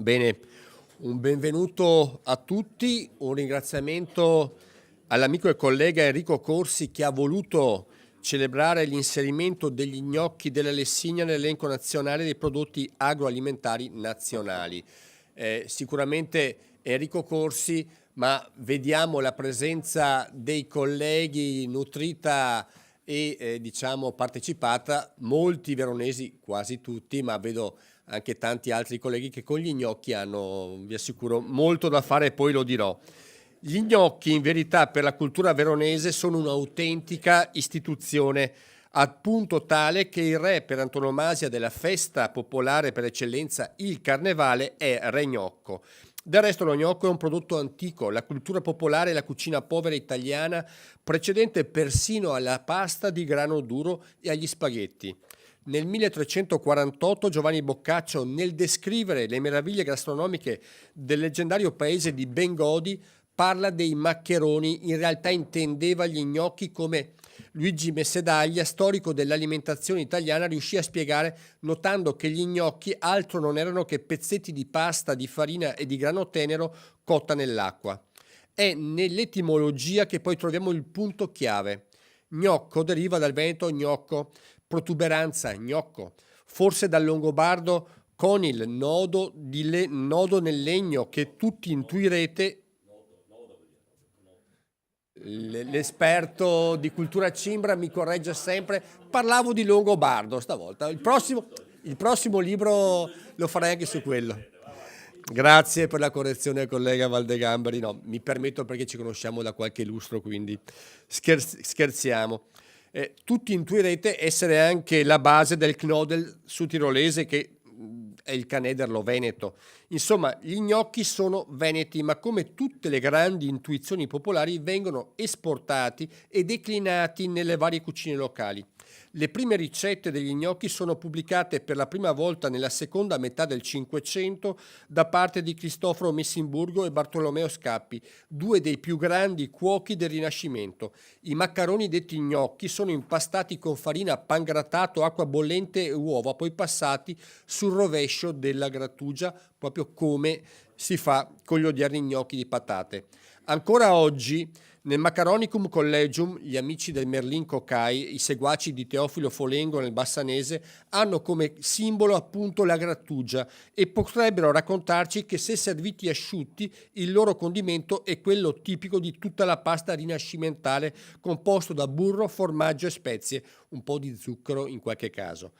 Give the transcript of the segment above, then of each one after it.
Bene, un benvenuto a tutti, un ringraziamento all'amico e collega Enrico Corsi che ha voluto celebrare l'inserimento degli gnocchi della Lessigna nell'elenco nazionale dei prodotti agroalimentari nazionali. Sicuramente Enrico Corsi, ma vediamo la presenza dei colleghi nutrita e diciamo partecipata, molti veronesi, quasi tutti, ma vedo anche tanti altri colleghi che con gli gnocchi hanno, vi assicuro, molto da fare e poi lo dirò. Gli gnocchi in verità per la cultura veronese sono un'autentica istituzione, al punto tale che il re per antonomasia della festa popolare per eccellenza, il carnevale, è Re Gnocco. Del resto lo gnocco è un prodotto antico, la cultura popolare e la cucina povera italiana, precedente persino alla pasta di grano duro e agli spaghetti. Nel 1348 Giovanni Boccaccio, nel descrivere le meraviglie gastronomiche del leggendario paese di Bengodi, parla dei maccheroni, in realtà intendeva gli gnocchi come Luigi Messedaglia, storico dell'alimentazione italiana, riuscì a spiegare notando che gli gnocchi altro non erano che pezzetti di pasta, di farina e di grano tenero cotta nell'acqua. È nell'etimologia che poi troviamo il punto chiave. Gnocco deriva dal veneto gnocco, protuberanza, gnocco, forse dal longobardo conil, nodo nel legno, che tutti intuirete. L'esperto di cultura cimbra mi corregge sempre, parlavo di longobardo stavolta, il prossimo libro lo farei anche su quello. Grazie per la correzione collega Valdegambari, no, mi permetto perché ci conosciamo da qualche lustro, quindi scherziamo. Tutti intuirete essere anche la base del Knödel sudtirolese che è il canederlo veneto. Insomma, gli gnocchi sono veneti, ma come tutte le grandi intuizioni popolari vengono esportati e declinati nelle varie cucine locali. Le prime ricette degli gnocchi sono pubblicate per la prima volta nella seconda metà del Cinquecento da parte di Cristoforo Messimburgo e Bartolomeo Scappi, due dei più grandi cuochi del Rinascimento. I maccheroni detti gnocchi sono impastati con farina, pangrattato, acqua bollente e uova, poi passati sul rovescio della grattugia, proprio come si fa con gli odierni gnocchi di patate. Ancora oggi nel Macaronicum Collegium, gli amici del Merlin Cocai, i seguaci di Teofilo Folengo nel Bassanese, hanno come simbolo appunto la grattugia e potrebbero raccontarci che se serviti asciutti il loro condimento è quello tipico di tutta la pasta rinascimentale composto da burro, formaggio e spezie, un po' di zucchero in qualche caso.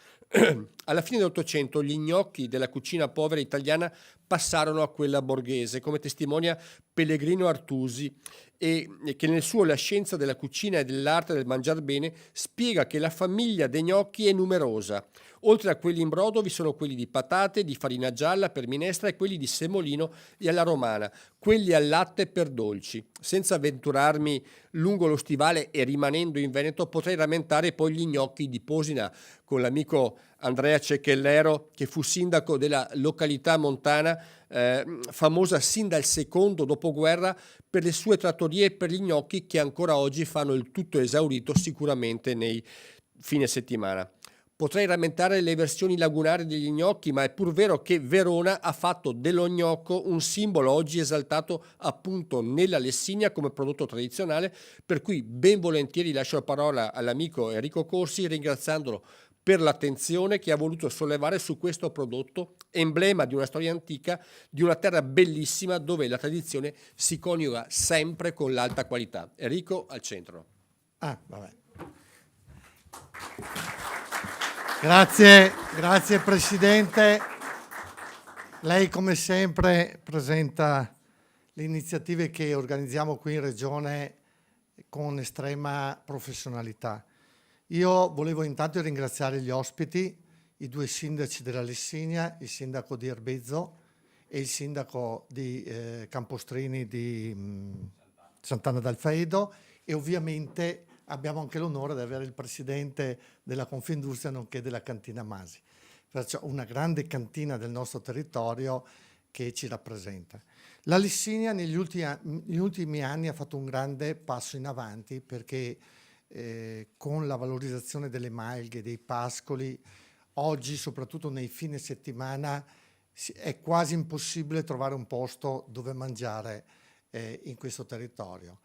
Alla fine dell'Ottocento gli gnocchi della cucina povera italiana passarono a quella borghese, come testimonia Pellegrino Artusi, e che nel suo La scienza della cucina e dell'arte del mangiar bene spiega che la famiglia dei gnocchi è numerosa. Oltre a quelli in brodo vi sono quelli di patate, di farina gialla per minestra e quelli di semolino e alla romana, quelli al latte per dolci. Senza avventurarmi lungo lo stivale e rimanendo in Veneto potrei rammentare poi gli gnocchi di Posina con l'amico Andrea Ceccellero che fu sindaco della località montana famosa sin dal secondo dopoguerra per le sue trattorie e per gli gnocchi che ancora oggi fanno il tutto esaurito sicuramente nei fine settimana. Potrei rammentare le versioni lagunari degli gnocchi, ma è pur vero che Verona ha fatto dello gnocco un simbolo oggi esaltato appunto nella Lessigna come prodotto tradizionale, per cui ben volentieri lascio la parola all'amico Enrico Corsi ringraziandolo per l'attenzione che ha voluto sollevare su questo prodotto, emblema di una storia antica, di una terra bellissima dove la tradizione si coniuga sempre con l'alta qualità. Enrico, al centro. Vabbè. Grazie Presidente. Lei come sempre presenta le iniziative che organizziamo qui in Regione con estrema professionalità. Io volevo intanto ringraziare gli ospiti, i due sindaci della Lessigna, il sindaco di Erbezzo e il sindaco di Campostrini di Sant'Anna d'Alfaedo, e ovviamente abbiamo anche l'onore di avere il presidente della Confindustria nonché della cantina Masi. Perciò una grande cantina del nostro territorio che ci rappresenta. La Lessigna negli ultimi anni ha fatto un grande passo in avanti perché con la valorizzazione delle malghe, dei pascoli, oggi soprattutto nei fine settimana è quasi impossibile trovare un posto dove mangiare in questo territorio.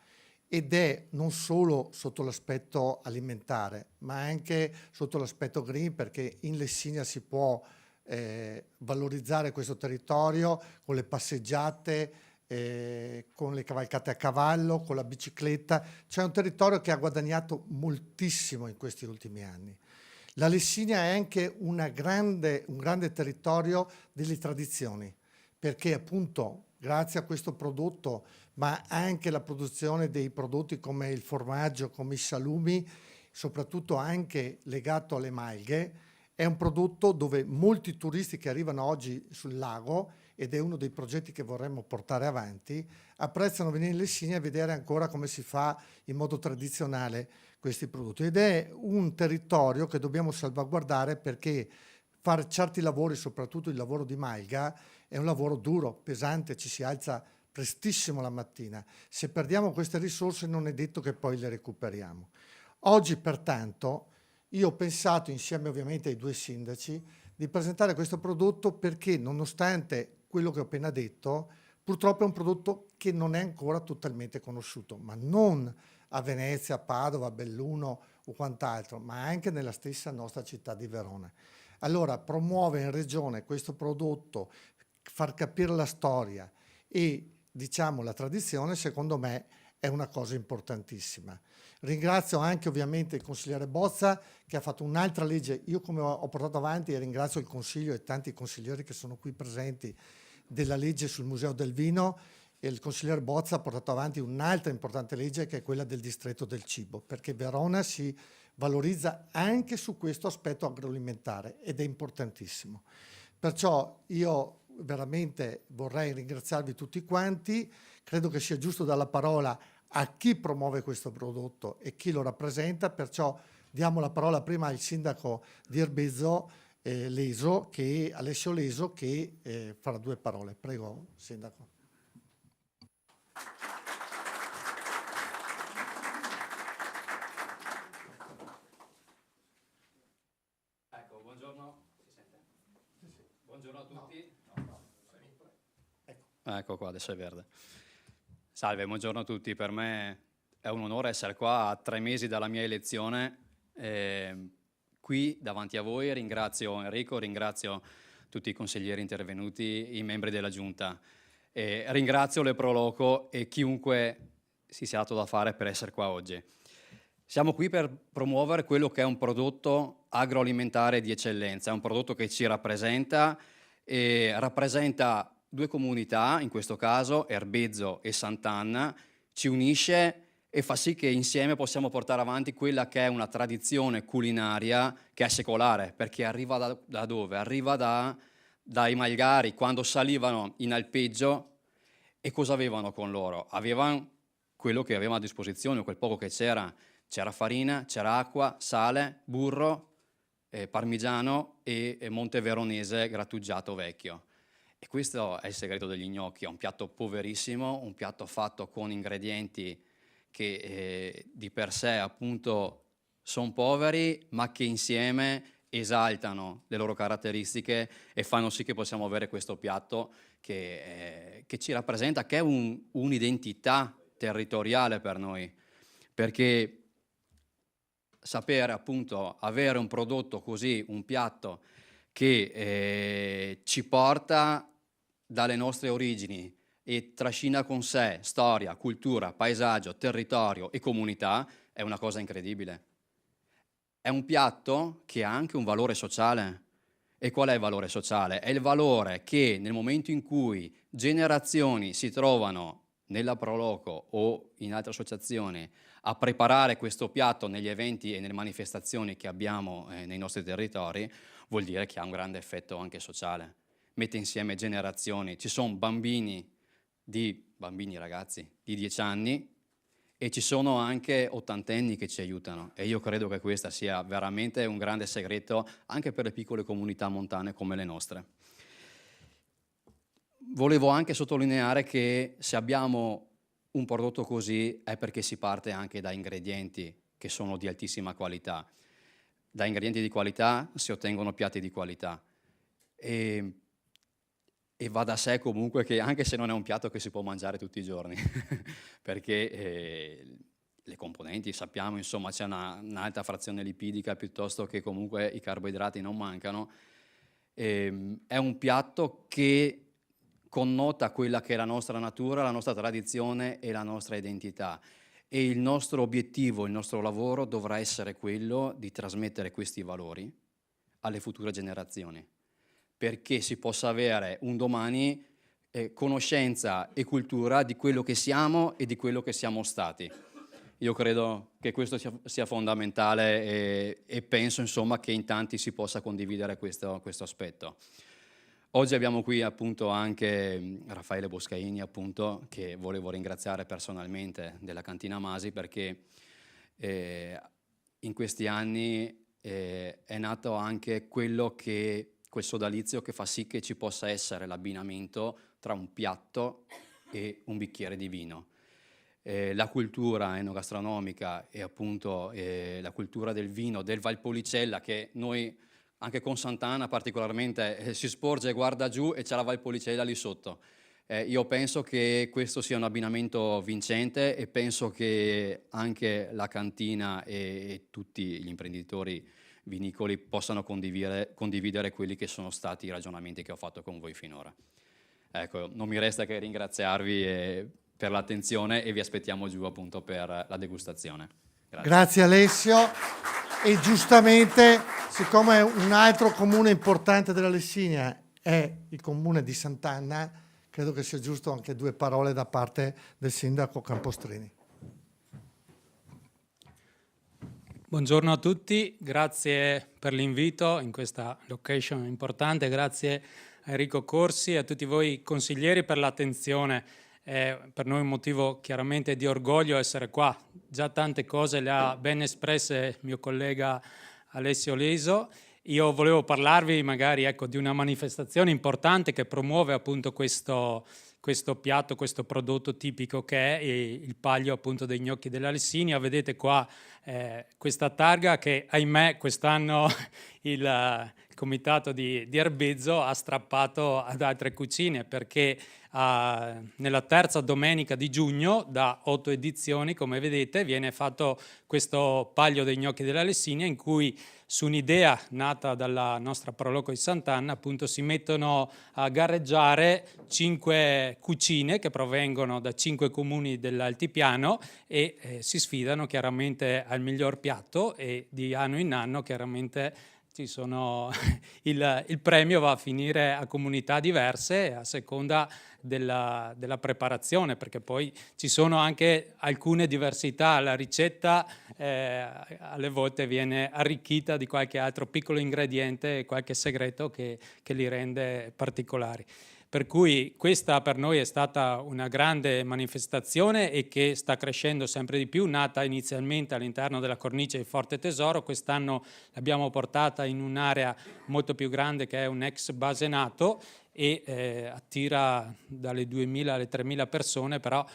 Ed è non solo sotto l'aspetto alimentare, ma anche sotto l'aspetto green, perché in Lessinia si può valorizzare questo territorio con le passeggiate, con le cavalcate a cavallo, con la bicicletta. C'è un territorio che ha guadagnato moltissimo in questi ultimi anni. La Lessinia è anche un grande territorio delle tradizioni, perché appunto grazie a questo prodotto, ma anche la produzione dei prodotti come il formaggio, come i salumi, soprattutto anche legato alle malghe, è un prodotto dove molti turisti che arrivano oggi sul lago, ed è uno dei progetti che vorremmo portare avanti, apprezzano venire in Lessinia e vedere ancora come si fa in modo tradizionale questi prodotti. Ed è un territorio che dobbiamo salvaguardare, perché fare certi lavori, soprattutto il lavoro di malga, è un lavoro duro, pesante, ci si alza prestissimo la mattina. Se perdiamo queste risorse non è detto che poi le recuperiamo. Oggi pertanto io ho pensato, insieme ovviamente ai due sindaci, di presentare questo prodotto perché, nonostante quello che ho appena detto, purtroppo è un prodotto che non è ancora totalmente conosciuto, ma non a Venezia, a Padova, a Belluno o quant'altro, ma anche nella stessa nostra città di Verona. Allora, promuovere in regione questo prodotto, far capire la storia e, diciamo, la tradizione, secondo me è una cosa importantissima. Ringrazio anche ovviamente il consigliere Bozza che ha fatto un'altra legge. Io come ho portato avanti, e ringrazio il Consiglio e tanti consiglieri che sono qui presenti, della legge sul Museo del Vino, e il consigliere Bozza ha portato avanti un'altra importante legge che è quella del distretto del cibo, perché Verona si valorizza anche su questo aspetto agroalimentare ed è importantissimo. Perciò io veramente vorrei ringraziarvi tutti quanti, credo che sia giusto dare la parola a chi promuove questo prodotto e chi lo rappresenta, perciò diamo la parola prima al sindaco di Erbezzo, Alessio Leso, che farà due parole. Prego, sindaco. Ecco, buongiorno. Si sente? Buongiorno a tutti. Ecco qua, adesso è verde. Salve, buongiorno a tutti. Per me è un onore essere qua a 3 mesi dalla mia elezione. Qui davanti a voi ringrazio Enrico, ringrazio tutti i consiglieri intervenuti, i membri della Giunta. Ringrazio le Proloco e chiunque si sia dato da fare per essere qua oggi. Siamo qui per promuovere quello che è un prodotto agroalimentare di eccellenza, è un prodotto che ci rappresenta e rappresenta 2 comunità, in questo caso Erbezzo e Sant'Anna, ci unisce e fa sì che insieme possiamo portare avanti quella che è una tradizione culinaria che è secolare, perché arriva da dove? Arriva dai Malgari, quando salivano in alpeggio, e cosa avevano con loro? Avevano quello che avevano a disposizione, quel poco che c'era. C'era farina, c'era acqua, sale, burro, parmigiano e monteveronese grattugiato vecchio. E questo è il segreto degli gnocchi, è un piatto poverissimo, un piatto fatto con ingredienti che di per sé appunto sono poveri, ma che insieme esaltano le loro caratteristiche e fanno sì che possiamo avere questo piatto che ci rappresenta, che è un'identità territoriale per noi, perché sapere appunto avere un prodotto così, un piatto che ci porta dalle nostre origini e trascina con sé storia, cultura, paesaggio, territorio e comunità, è una cosa incredibile. È un piatto che ha anche un valore sociale. E qual è il valore sociale? È il valore che nel momento in cui generazioni si trovano nella Proloco o in altre associazioni a preparare questo piatto negli eventi e nelle manifestazioni che abbiamo nei nostri territori, vuol dire che ha un grande effetto anche sociale. Mette insieme generazioni. Ci sono bambini, ragazzi, di 10 anni e ci sono anche ottantenni che ci aiutano e io credo che questo sia veramente un grande segreto anche per le piccole comunità montane come le nostre. Volevo anche sottolineare che se abbiamo un prodotto così è perché si parte anche da ingredienti che sono di altissima qualità. Da ingredienti di qualità si ottengono piatti di qualità. E E va da sé comunque che anche se non è un piatto che si può mangiare tutti i giorni, perché le componenti sappiamo, insomma, c'è un'alta frazione lipidica piuttosto che comunque i carboidrati non mancano. È un piatto che connota quella che è la nostra natura, la nostra tradizione e la nostra identità. E il nostro obiettivo, il nostro lavoro dovrà essere quello di trasmettere questi valori alle future generazioni, perché si possa avere un domani conoscenza e cultura di quello che siamo e di quello che siamo stati. Io credo che questo sia fondamentale e penso, insomma, che in tanti si possa condividere questo aspetto. Oggi abbiamo qui appunto anche Raffaele Boscaini, appunto, che volevo ringraziare personalmente della Cantina Masi, perché in questi anni è nato anche quel sodalizio che fa sì che ci possa essere l'abbinamento tra un piatto e un bicchiere di vino. La cultura enogastronomica e appunto la cultura del vino del Valpolicella, che noi anche con Sant'Anna particolarmente si sporge e guarda giù e c'è la Valpolicella lì sotto. Io penso che questo sia un abbinamento vincente e penso che anche la cantina e tutti gli imprenditori vinicoli possano condividere quelli che sono stati i ragionamenti che ho fatto con voi finora. Ecco, non mi resta che ringraziarvi per l'attenzione e vi aspettiamo giù appunto per la degustazione. Grazie Alessio. E giustamente, siccome un altro comune importante della Lessinia è il comune di Sant'Anna, credo che sia giusto anche 2 parole da parte del sindaco Campostrini. Buongiorno a tutti, grazie per l'invito in questa location importante, grazie a Enrico Corsi e a tutti voi consiglieri per l'attenzione. È per noi un motivo chiaramente di orgoglio essere qua. Già tante cose le ha ben espresse il mio collega Alessio Leso. Io volevo parlarvi magari di una manifestazione importante che promuove appunto questo piatto, questo prodotto tipico che è il Palio appunto dei gnocchi della Lessinia. Vedete qua questa targa che ahimè quest'anno il comitato di Erbezzo ha strappato ad altre cucine, perché nella terza domenica di giugno, da 8 edizioni, come vedete, viene fatto questo Palio dei gnocchi della Lessinia, in cui su un'idea nata dalla nostra Proloco di Sant'Anna, appunto, si mettono a gareggiare 5 cucine che provengono da 5 comuni dell'altipiano e si sfidano chiaramente al miglior piatto, e di anno in anno chiaramente il premio va a finire a comunità diverse a seconda della preparazione, perché poi ci sono anche alcune diversità. La ricetta alle volte viene arricchita di qualche altro piccolo ingrediente e qualche segreto che li rende particolari. Per cui questa per noi è stata una grande manifestazione e che sta crescendo sempre di più, nata inizialmente all'interno della cornice di Forte Tesoro. Quest'anno l'abbiamo portata in un'area molto più grande che è un ex Basenato e attira dalle 2.000 alle 3.000 persone, però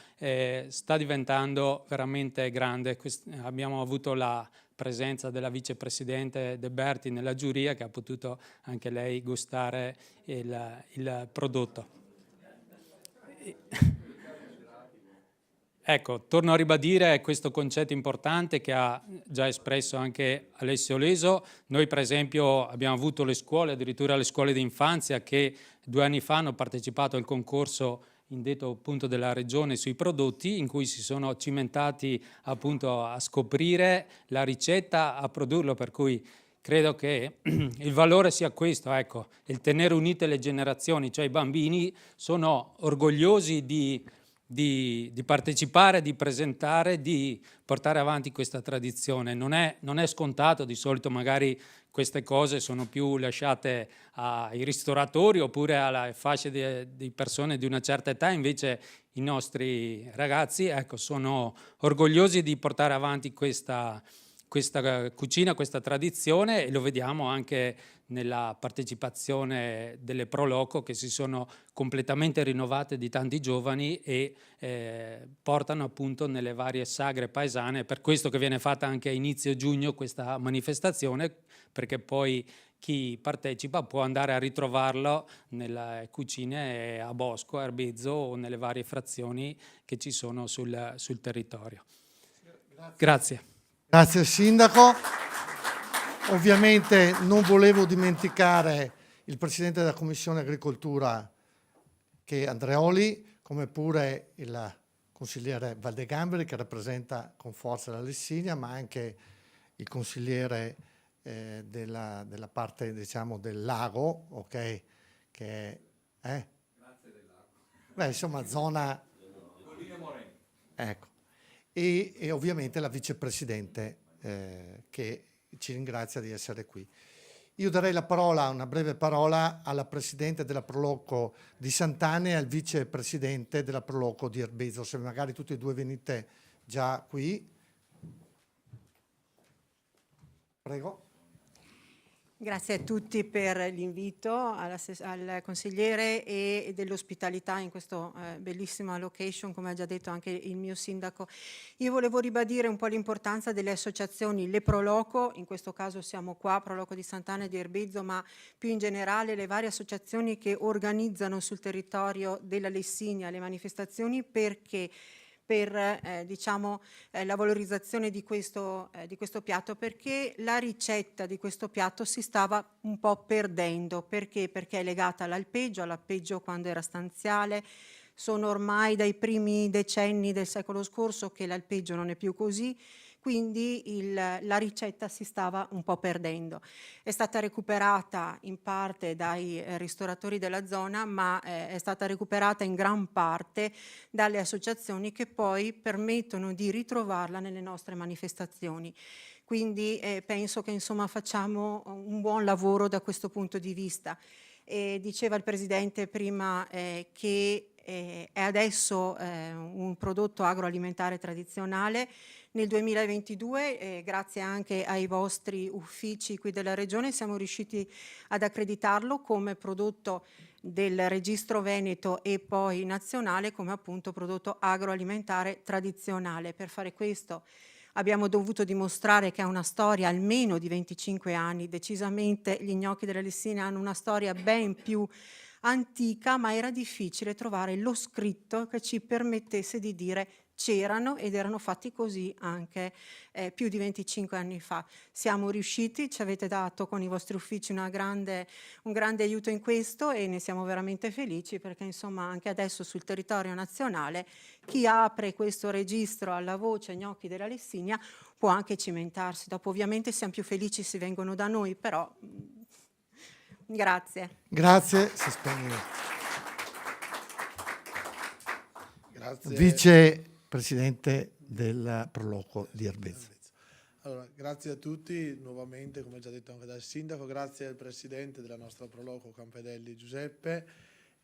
sta diventando veramente grande. Abbiamo avuto la presenza della vicepresidente De Berti nella giuria, che ha potuto anche lei gustare il prodotto. Ecco, torno a ribadire questo concetto importante che ha già espresso anche Alessio Leso. Noi per esempio abbiamo avuto le scuole, addirittura le scuole di infanzia, che 2 anni fa hanno partecipato al concorso indetto appunto della regione sui prodotti, in cui si sono cimentati appunto a scoprire la ricetta, a produrlo, per cui credo che il valore sia questo, ecco, il tenere unite le generazioni, cioè i bambini sono orgogliosi di partecipare, di presentare, di portare avanti questa tradizione. Non è scontato, di solito magari queste cose sono più lasciate ai ristoratori oppure alle fasce di persone di una certa età, invece i nostri ragazzi, ecco, sono orgogliosi di portare avanti questa cucina, questa tradizione, e lo vediamo anche nella partecipazione delle Proloco, che si sono completamente rinnovate di tanti giovani e portano appunto nelle varie sagre paesane. Per questo che viene fatta anche a inizio giugno questa manifestazione, perché poi chi partecipa può andare a ritrovarlo nelle cucine a Bosco, a Erbizzo o nelle varie frazioni che ci sono sul territorio. Grazie. Grazie Sindaco. Ovviamente non volevo dimenticare il Presidente della Commissione Agricoltura, che è Andreoli, come pure il consigliere Valdegamberi, che rappresenta con forza la Lessinia, ma anche il consigliere della parte, diciamo, del lago, ok? Che è, Grazie del lago. Beh, insomma, zona... Ecco. E ovviamente la vicepresidente che ci ringrazia di essere qui. Io darei la parola, una breve parola, alla presidente della Proloco di Sant'Anna e al vicepresidente della Proloco di Erbizzo, se magari tutti e due venite già qui. Prego. Grazie a tutti per l'invito, al consigliere e dell'ospitalità in questa bellissima location, come ha già detto anche il mio sindaco. Io volevo ribadire un po' l'importanza delle associazioni, le Proloco, in questo caso siamo qua, Proloco di Sant'Anna e di Erbizzo, ma più in generale le varie associazioni che organizzano sul territorio della Lessinia le manifestazioni, perché per diciamo, la valorizzazione di questo piatto, perché la ricetta di questo piatto si stava un po' perdendo. Perché? Perché è legata all'alpeggio quando era stanziale. Sono ormai dai primi decenni del secolo scorso che l'alpeggio non è più così, quindi la ricetta si stava un po' perdendo. È stata recuperata in parte dai ristoratori della zona, ma è stata recuperata in gran parte dalle associazioni che poi permettono di ritrovarla nelle nostre manifestazioni. Quindi penso che insomma facciamo un buon lavoro da questo punto di vista. Diceva il Presidente prima che è adesso un prodotto agroalimentare tradizionale. Nel 2022, grazie anche ai vostri uffici qui della Regione, siamo riusciti ad accreditarlo come prodotto del Registro Veneto e poi nazionale come appunto prodotto agroalimentare tradizionale. Per fare questo abbiamo dovuto dimostrare che ha una storia almeno di 25 anni. Decisamente gli gnocchi della Lessinia hanno una storia ben più antica, ma era difficile trovare lo scritto che ci permettesse di dire c'erano ed erano fatti così anche più di 25 anni fa. Siamo riusciti, ci avete dato con i vostri uffici un grande aiuto in questo e ne siamo veramente felici, perché insomma anche adesso sul territorio nazionale chi apre questo registro alla voce gnocchi della Lessinia può anche cimentarsi. Dopo ovviamente siamo più felici se vengono da noi, però grazie. Grazie, si spegne. Grazie. Vicepresidente del Proloco di Erbizzo. Allora, grazie a tutti nuovamente, come già detto anche dal Sindaco, grazie al Presidente della nostra Proloco Campedelli Giuseppe,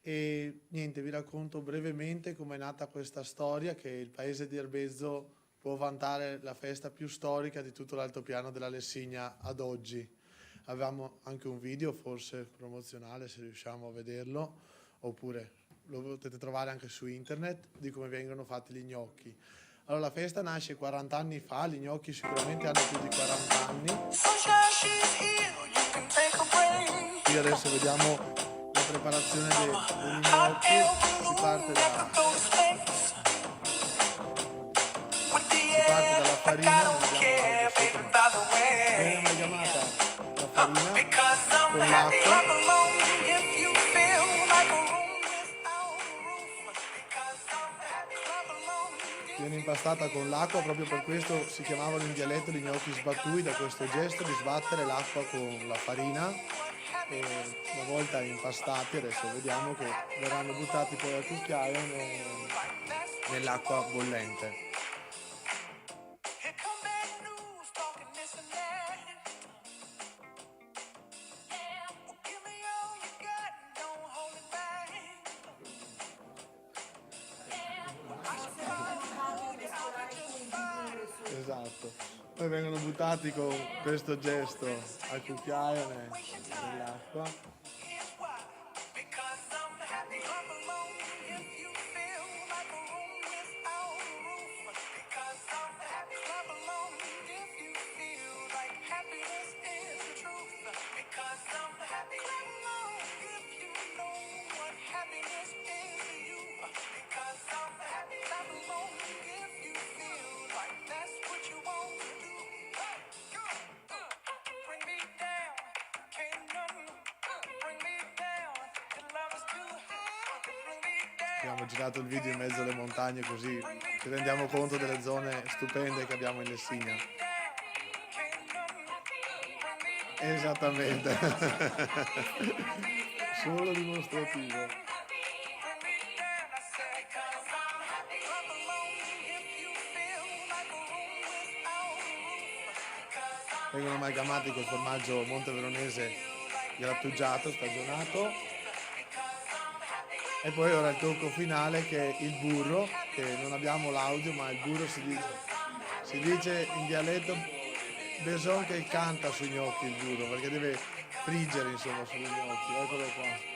e niente, vi racconto brevemente come è nata questa storia, che il paese di Erbizzo può vantare la festa più storica di tutto l'altopiano della Lessigna ad oggi. Avevamo anche un video, forse promozionale, se riusciamo a vederlo, oppure lo potete trovare anche su internet, di come vengono fatti gli gnocchi. Allora, la festa nasce 40 anni fa, gli gnocchi sicuramente hanno più di 40 anni. Qui adesso vediamo la preparazione degli gnocchi, si parte dalla farina, viene amalgamata la farina con l'acqua. Viene impastata con l'acqua, proprio per questo si chiamavano in dialetto gli gnocchi sbattui, da questo gesto di sbattere l'acqua con la farina, e una volta impastati adesso vediamo che verranno buttati poi al cucchiaio nell'acqua bollente. Esatto, poi vengono buttati con questo gesto al cucchiaio nell'acqua. abbiamo girato il video in mezzo alle montagne, così ci rendiamo conto delle zone stupende che abbiamo in Lessigna. Esattamente. Solo dimostrativo. Vengono amalgamati col formaggio monteveronese grattugiato, stagionato. E poi ora il tocco finale che è il burro, che non abbiamo l'audio, ma il burro si dice in dialetto beson che canta sui gnocchi il burro, perché deve friggere insomma sugli gnocchi. Eccolo qua.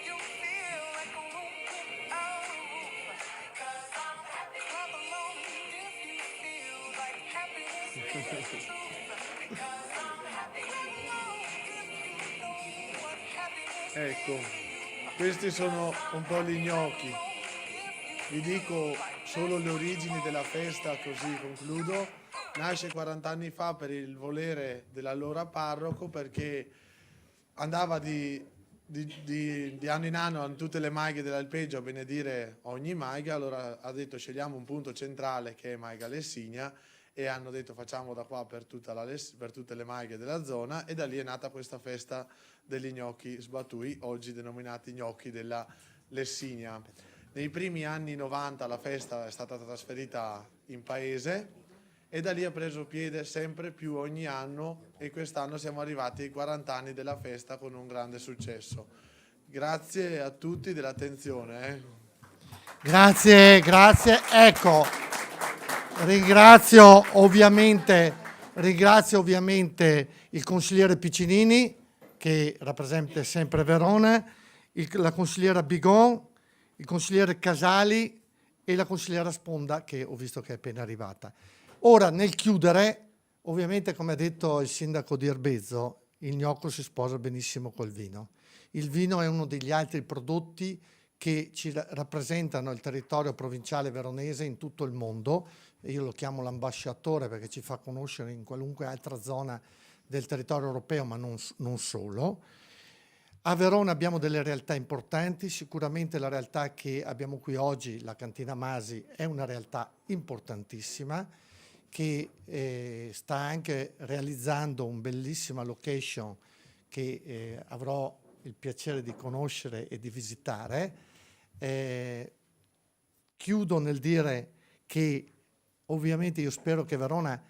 Ecco, questi sono un po' gli gnocchi. Vi dico solo le origini della festa, così concludo. Nasce 40 anni fa per il volere dell'allora parroco, perché andava di anno in anno a tutte le maighe dell'alpeggio a benedire ogni maiga. Allora ha detto scegliamo un punto centrale che è Maiga Lessigna, e hanno detto facciamo da qua per tutte le maighe della zona, e da lì è nata questa festa degli gnocchi sbatui, oggi denominati gnocchi della Lessigna. Nei primi anni 90 la festa è stata trasferita in paese e da lì ha preso piede sempre più ogni anno, e quest'anno siamo arrivati ai 40 anni della festa con un grande successo. Grazie a tutti dell'attenzione. Grazie. Ecco, ringrazio ovviamente il consigliere Piccinini, che rappresenta sempre Verona, la consigliera Bigon, il consigliere Casali e la consigliera Sponda, che ho visto che è appena arrivata. Ora, nel chiudere, ovviamente, come ha detto il sindaco di Erbezzo, il gnocco si sposa benissimo col vino. Il vino è uno degli altri prodotti che ci rappresentano il territorio provinciale veronese in tutto il mondo. Io lo chiamo l'ambasciatore perché ci fa conoscere in qualunque altra zona del territorio europeo, ma non solo. A Verona abbiamo delle realtà importanti, sicuramente la realtà che abbiamo qui oggi, la Cantina Masi, è una realtà importantissima, che sta anche realizzando un bellissima location che avrò il piacere di conoscere e di visitare. Chiudo nel dire che ovviamente io spero che Verona,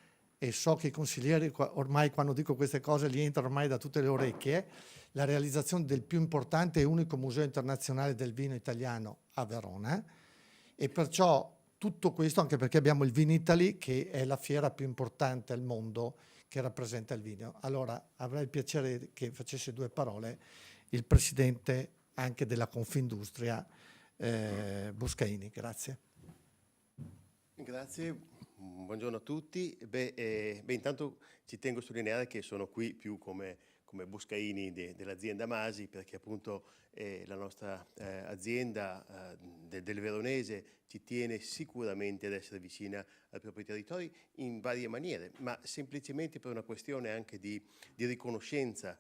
e so che i consiglieri ormai quando dico queste cose gli entrano ormai da tutte le orecchie, la realizzazione del più importante e unico museo internazionale del vino italiano a Verona, e perciò tutto questo anche perché abbiamo il Vinitaly, che è la fiera più importante al mondo che rappresenta il vino. Allora avrei il piacere che facesse due parole il presidente anche della Confindustria, Boscaini. Grazie. Grazie, buongiorno a tutti. Intanto ci tengo a sottolineare che sono qui più come Boscaini dell'azienda Masi, perché appunto la nostra azienda del Veronese ci tiene sicuramente ad essere vicina ai propri territori in varie maniere, ma semplicemente per una questione anche di riconoscenza.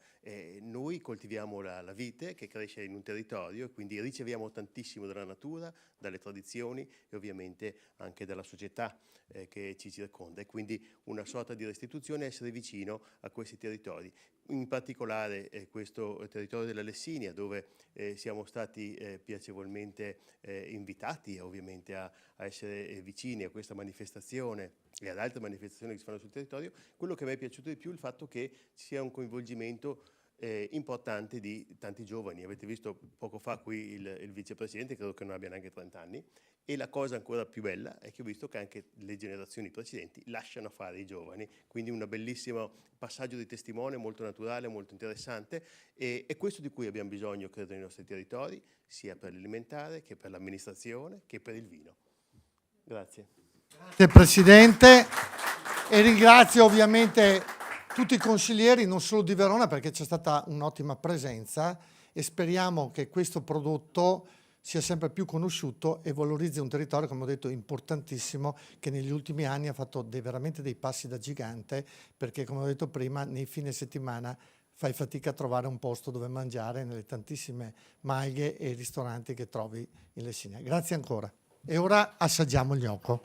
Noi coltiviamo la vite che cresce in un territorio e quindi riceviamo tantissimo dalla natura, dalle tradizioni e ovviamente anche dalla società che ci circonda, e quindi una sorta di restituzione, essere vicino a questi territori. In particolare questo territorio della Lessigna, dove siamo stati piacevolmente invitati ovviamente a essere vicini a questa manifestazione e ad altre manifestazioni che si fanno sul territorio. Quello che mi è piaciuto di più è il fatto che ci sia un coinvolgimento importante di tanti giovani. Avete visto poco fa qui il vicepresidente, credo che non abbia neanche 30 anni, e la cosa ancora più bella è che ho visto che anche le generazioni precedenti lasciano fare i giovani, quindi un bellissimo passaggio di testimone molto naturale, molto interessante, e è questo di cui abbiamo bisogno, credo, nei nostri territori, sia per l'alimentare che per l'amministrazione che per il vino. Grazie. Grazie Presidente, e ringrazio ovviamente tutti i consiglieri, non solo di Verona, perché c'è stata un'ottima presenza, e speriamo che questo prodotto sia sempre più conosciuto e valorizzi un territorio, come ho detto, importantissimo, che negli ultimi anni ha fatto veramente dei passi da gigante, perché come ho detto prima, nei fine settimana fai fatica a trovare un posto dove mangiare nelle tantissime maglie e ristoranti che trovi in Lessinia. Grazie ancora. E ora assaggiamo il gnocco.